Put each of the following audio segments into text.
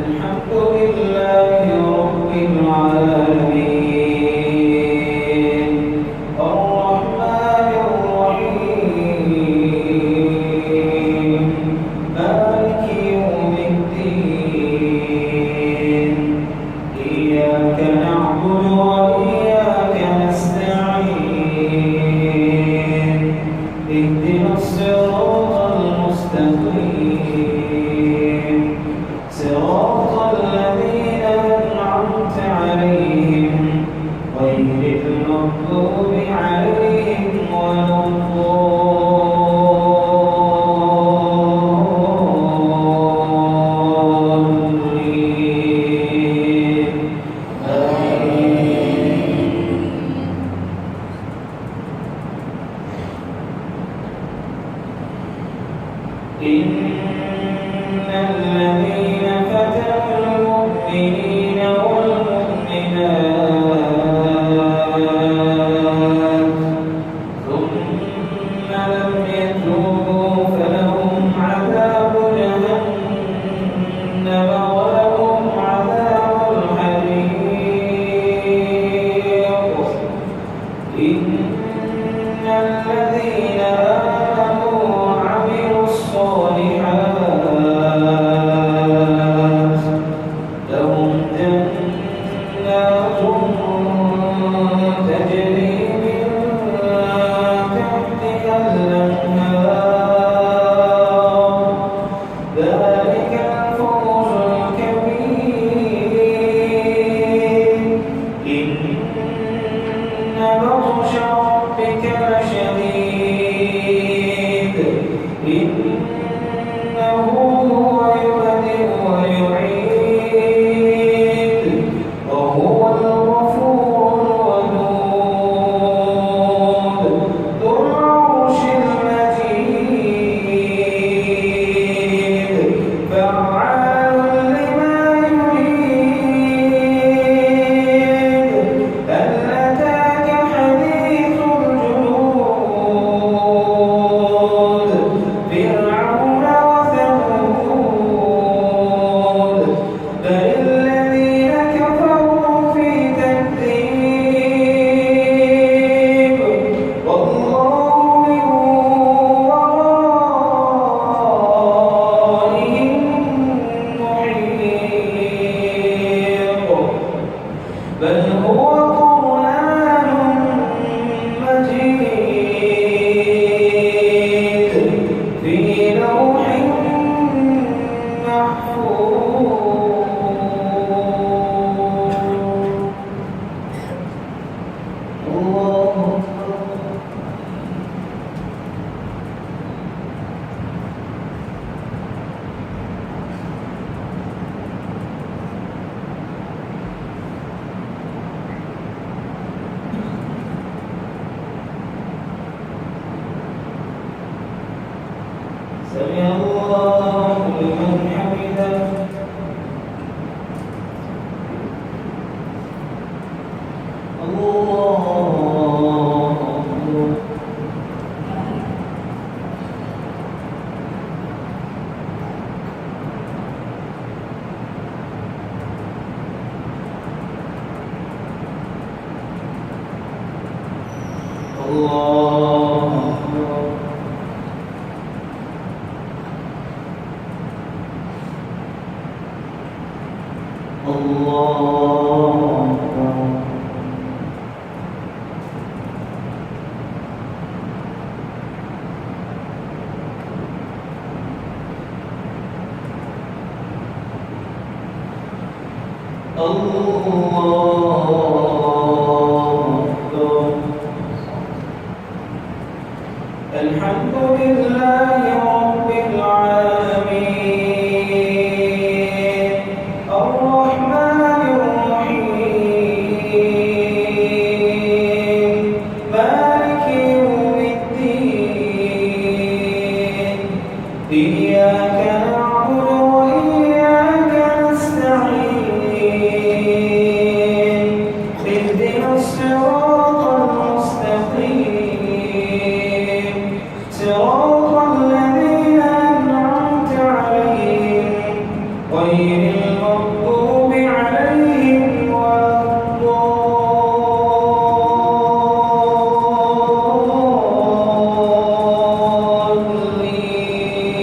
الحمد لله رب العالمين الرحمن الرحيم مالك يوم الدين إياك نعبد وإياك نستعين اهدنا الصراط المستقيم صراط الذين أنعمت عليهم غير المغضوب عليهم ولا الضالين آمين. إن الذين فتنوا المؤمنين والمؤمنات ثم لم يتوبوا فلهم عذاب جهنم ولهم عذاب الحريق. إن الذين آمنوا وعملوا الصالحات لهم جنات تجري من تحتها الأنهار ذلك الفوز الكبير. إن بطش ربك لشديد إنه هو يبدئ ويعيد وهو الغفور الودود ذو العرش المجيد فعال لما يريد. هل أتاك حديث الجنود فرعون وثمود بل الذين كفروا في تكذيب والله من ورائهم محيط بل هو قرآن مجيد في لوح محفوظ. الله سمع الله لمن حمده. الله أكبر. الحمد لله رب العالمين الرحمن الرحيم مالك يوم الدين إياك نعبد وإياك نستعين اهدنا الصراط المستقيم صراط الذين أنعمت عليهم غير المغضوب عليهم ولا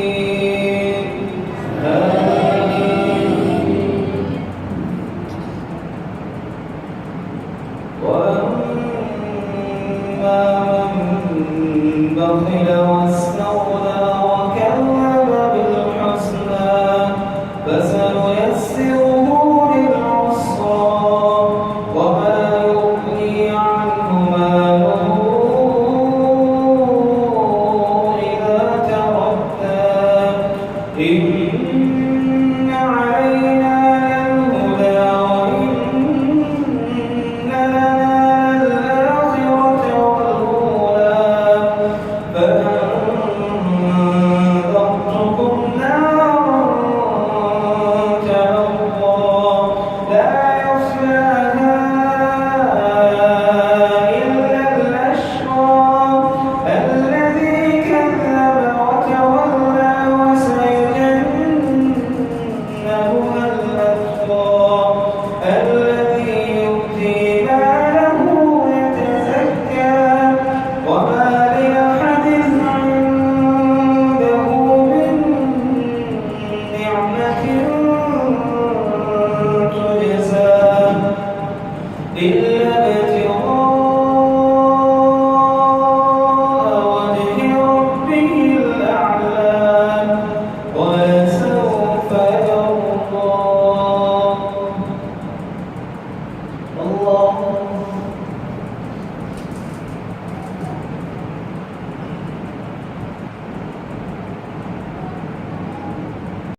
الضالين آمين. وأما من بخل واستغنى وكذب بالحسنى فسنيسره للعسرى وما يغني عنه ماله إذا تردى